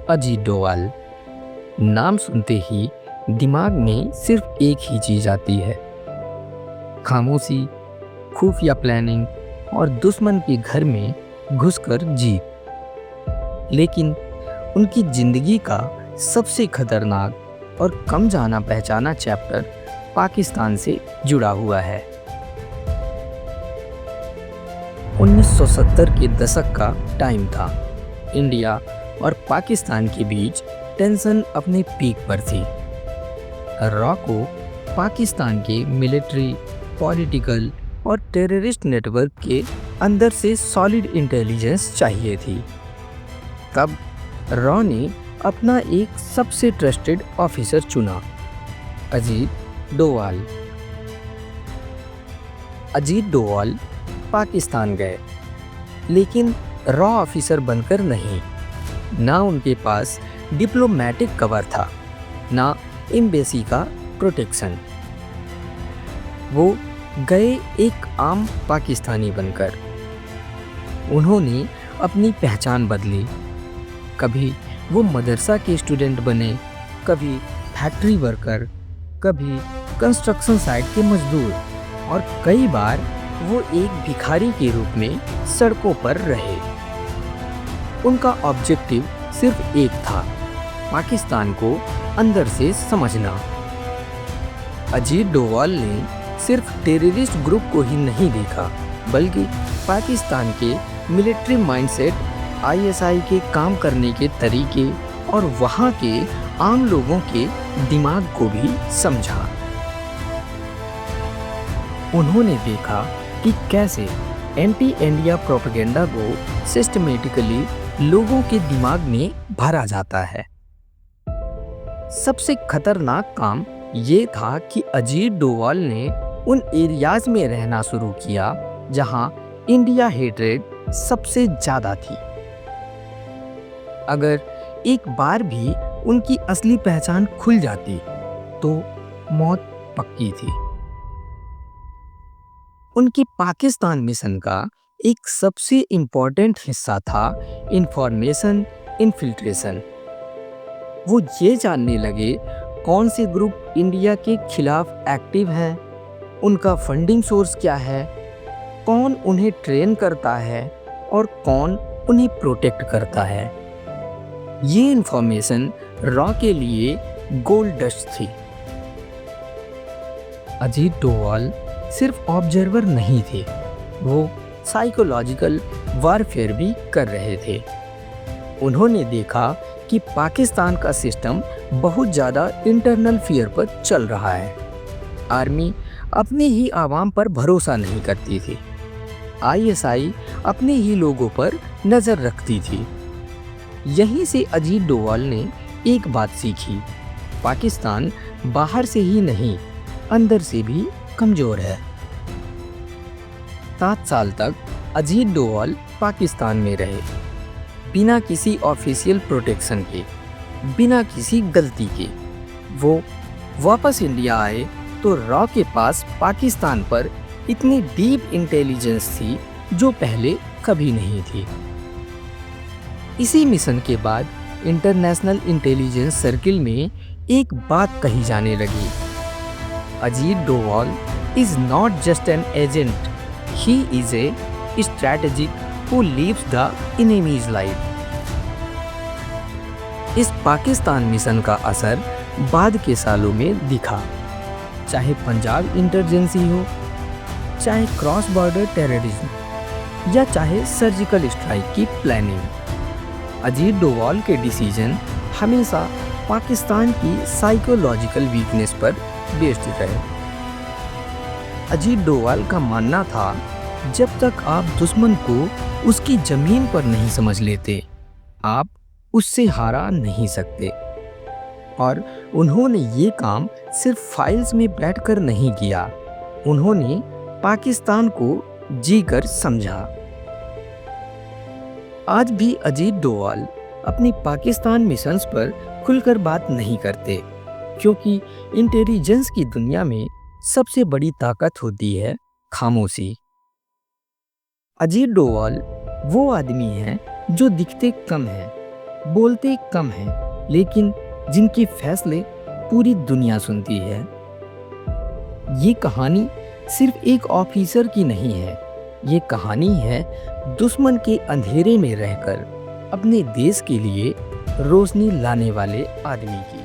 अजीत डोभाल। नाम सुनते ही दिमाग में सिर्फ एक ही चीज आती है, खामोशी, खुफिया प्लानिंग और दुश्मन के घर में घुसकर जीत। लेकिन उनकी जिंदगी का सबसे खतरनाक और कम जाना पहचाना चैप्टर पाकिस्तान से जुड़ा हुआ है। 1970 के दशक का टाइम था। इंडिया और पाकिस्तान के बीच टेंशन अपने पीक पर थी। रॉ को पाकिस्तान के मिलिट्री, पॉलिटिकल और टेररिस्ट नेटवर्क के अंदर से सॉलिड इंटेलिजेंस चाहिए थी। तब रॉ ने अपना एक सबसे ट्रस्टेड ऑफिसर चुना, अजीत डोभाल। अजीत डोभाल पाकिस्तान गए, लेकिन रॉ ऑफिसर बनकर नहीं। ना उनके पास डिप्लोमेटिक कवर था, ना एम्बेसी का प्रोटेक्शन। वो गए एक आम पाकिस्तानी बनकर। उन्होंने अपनी पहचान बदली। कभी वो मदरसा के स्टूडेंट बने, कभी फैक्ट्री वर्कर, कभी कंस्ट्रक्शन साइट के मजदूर और कई बार वो एक भिखारी के रूप में सड़कों पर रहे। उनका ऑब्जेक्टिव सिर्फ एक था, पाकिस्तान को अंदर से समझना। अजीत डोभाल ने सिर्फ टेररिस्ट ग्रुप को ही नहीं देखा, बल्कि पाकिस्तान के मिलिट्री माइंडसेट, आईएसआई के काम करने के तरीके और वहाँ के आम लोगों के दिमाग को भी समझा। उन्होंने देखा कि कैसे एंटी इंडिया प्रोपेगेंडा को सिस्टमेटिकली लोगों के दिमाग में भरा जाता है। सबसे खतरनाक काम ये था कि अजीत डोभाल ने उन एरियाज में रहना शुरू किया जहां इंडिया हेट्रेड सबसे ज्यादा थी। अगर एक बार भी उनकी असली पहचान खुल जाती तो मौत पक्की थी। उनकी पाकिस्तान मिशन का एक सबसे इम्पोर्टेंट हिस्सा था इंफॉर्मेशन इन्फिल्ट्रेशन। वो ये जानने लगे कौन से ग्रुप इंडिया के खिलाफ एक्टिव हैं, उनका फंडिंग सोर्स क्या है, कौन उन्हें ट्रेन करता है और कौन उन्हें प्रोटेक्ट करता है। ये इंफॉर्मेशन रॉ के लिए गोल्ड डस्ट थी। अजीत डोभाल सिर्फ ऑब्जर्वर नहीं थे, वो साइकोलॉजिकल वॉरफेयर भी कर रहे थे। उन्होंने देखा कि पाकिस्तान का सिस्टम बहुत ज़्यादा इंटरनल फियर पर चल रहा है। आर्मी अपने ही आवाम पर भरोसा नहीं करती थी, आईएसआई अपने ही लोगों पर नज़र रखती थी। यहीं से अजीत डोभाल ने एक बात सीखी, पाकिस्तान बाहर से ही नहीं, अंदर से भी कमज़ोर है। 7 साल तक अजीत डोभाल पाकिस्तान में रहे, बिना किसी ऑफिशियल प्रोटेक्शन के, बिना किसी गलती के। वो वापस इंडिया आए तो रॉ के पास पाकिस्तान पर इतनी डीप इंटेलिजेंस थी जो पहले कभी नहीं थी। इसी मिशन के बाद इंटरनेशनल इंटेलिजेंस सर्किल में एक बात कही जाने लगी, Ajit Doval is not just an agent, he is a strategic who leaves the enemies life. इस पाकिस्तान मिशन का असर बाद के सालों में दिखा, चाहे पंजाब इंटरजेंसी हो, चाहे क्रॉस बॉर्डर टेररिज्म या चाहे सर्जिकल स्ट्राइक की प्लानिंग। अजीत डोभाल के डिसीजन हमेशा पाकिस्तान की साइकोलॉजिकल वीकनेस पर बेस्ड रहे। अजीत डोभाल का मानना था, जब तक आप दुश्मन को उसकी जमीन पर नहीं समझ लेते, आप उससे हारा नहीं सकते। और उन्होंने ये काम सिर्फ फाइल्स में बैठकर नहीं किया, उन्होंने पाकिस्तान को जीकर समझा। आज भी अजीत डोभाल अपनी पाकिस्तान मिशंस पर खुलकर बात नहीं करते, क्योंकि इंटेलिजेंस की दुनिया में सबसे बड़ी ताकत होती है खामोशी। अजीत डोभाल वो आदमी हैं जो दिखते कम हैं, बोलते कम हैं, लेकिन जिनके फैसले पूरी दुनिया सुनती है। ये कहानी सिर्फ एक ऑफिसर की नहीं है, ये कहानी है दुश्मन के अंधेरे में रहकर अपने देश के लिए रोशनी लाने वाले आदमी की।